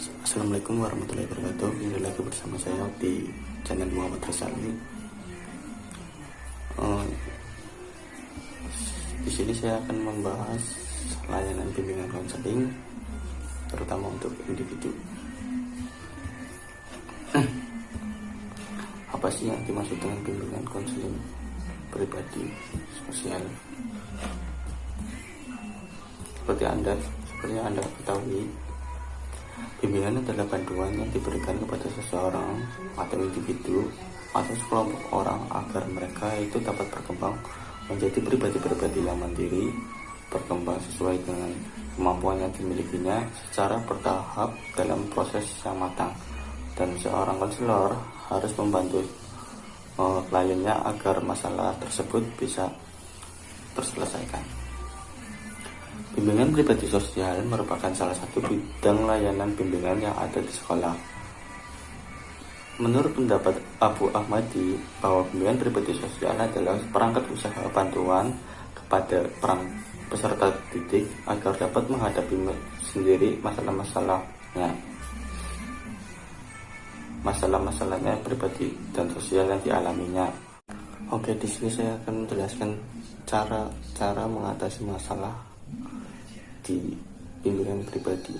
Assalamualaikum warahmatullahi wabarakatuh. Kembali lagi bersama saya di channel Muhammad Rasali. Di sini saya akan membahas layanan bimbingan konseling, terutama untuk individu. Apa sih yang dimaksud dengan bimbingan konseling pribadi sosial? Seperti yang Anda ketahui, bimbingan adalah bantuan yang diberikan kepada seseorang atau individu atau sekelompok orang agar mereka itu dapat berkembang menjadi pribadi-pribadi yang mandiri, berkembang sesuai dengan kemampuan yang dimilikinya secara bertahap dalam proses yang matang. Dan seorang konselor harus membantu kliennya agar masalah tersebut bisa terselesaikan. Bimbingan pribadi sosial merupakan salah satu bidang layanan bimbingan yang ada di sekolah. Menurut pendapat Abu Ahmadi, bahwa bimbingan pribadi sosial adalah perangkat usaha bantuan kepada peserta didik agar dapat menghadapi sendiri masalah-masalahnya pribadi dan sosial yang dialaminya. Oke, di sini saya akan menjelaskan cara mengatasi masalah di bimbingan pribadi.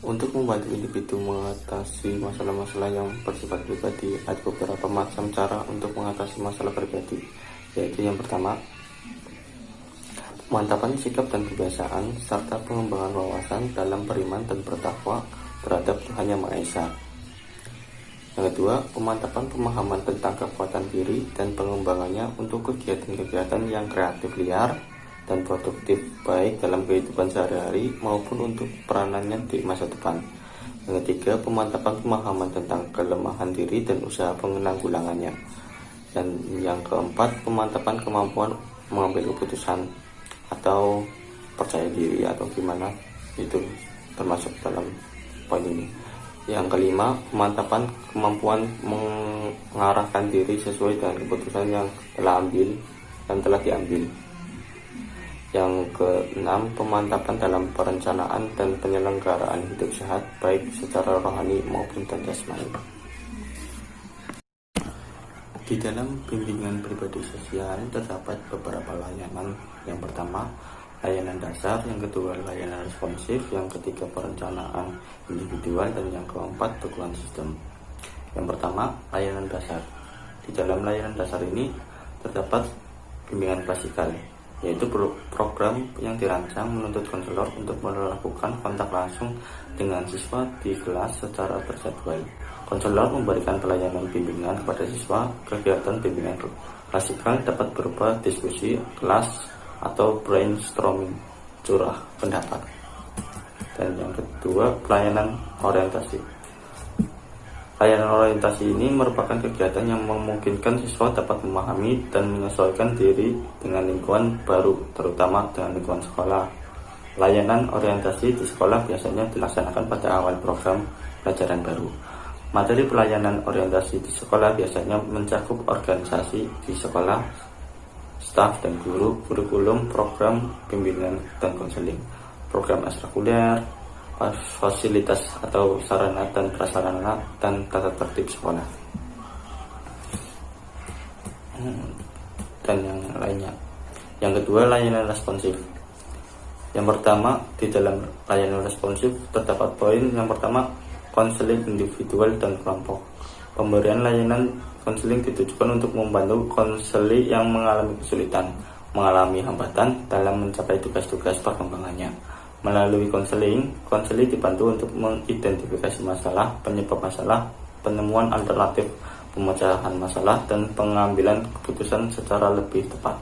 Untuk membantu individu mengatasi masalah-masalah yang bersifat pribadi, ada beberapa macam cara untuk mengatasi masalah pribadi, yaitu yang pertama, pemantapan sikap dan kebiasaan serta pengembangan wawasan dalam beriman dan bertakwa terhadap Tuhan Yang Maha Esa. Yang kedua, pemantapan pemahaman tentang kekuatan diri dan pengembangannya untuk kegiatan-kegiatan yang kreatif liar dan produktif, baik dalam kehidupan sehari-hari maupun untuk peranannya di masa depan. Yang ketiga, pemantapan pemahaman tentang kelemahan diri dan usaha penanggulangannya. Dan yang keempat, pemantapan kemampuan mengambil keputusan atau percaya diri atau gimana, itu termasuk dalam poin ini. Yang kelima, pemantapan kemampuan mengarahkan diri sesuai dengan keputusan yang telah diambil. Yang keenam, pemantapan dalam perencanaan dan penyelenggaraan hidup sehat, baik secara rohani maupun dan jasmani. Di dalam bimbingan pribadi sosial terdapat beberapa layanan. Yang pertama, layanan dasar. Yang kedua, layanan responsif. Yang ketiga, perencanaan individual. Dan yang keempat, dukungan sistem. Yang pertama, layanan dasar. Di dalam layanan dasar ini terdapat bimbingan klasikal, yaitu program yang dirancang menuntut konselor untuk melakukan kontak langsung dengan siswa di kelas secara terjadwal. Konselor memberikan pelayanan bimbingan kepada siswa. Kegiatan bimbingan klasikal dapat berupa diskusi kelas atau brainstorming, curah pendapat. Dan yang kedua, pelayanan orientasi. Layanan orientasi ini merupakan kegiatan yang memungkinkan siswa dapat memahami dan menyesuaikan diri dengan lingkungan baru, terutama dengan lingkungan sekolah. Layanan orientasi di sekolah biasanya dilaksanakan pada awal program pelajaran baru. Materi pelayanan orientasi di sekolah biasanya mencakup organisasi di sekolah, staf dan guru, kurikulum, program bimbingan dan konseling, program ekstrakurikuler, fasilitas atau sarana dan prasarana, dan tata tertib sekolah, dan yang lainnya. Yang kedua, layanan responsif. Yang pertama, di dalam layanan responsif terdapat poin. Yang pertama, konseling individual dan kelompok. Pemberian layanan konseling ditujukan untuk membantu konseli yang mengalami kesulitan, mengalami hambatan dalam mencapai tugas-tugas perkembangannya. Melalui konseling dibantu untuk mengidentifikasi masalah, penyebab masalah, penemuan alternatif pemecahan masalah, dan pengambilan keputusan secara lebih tepat.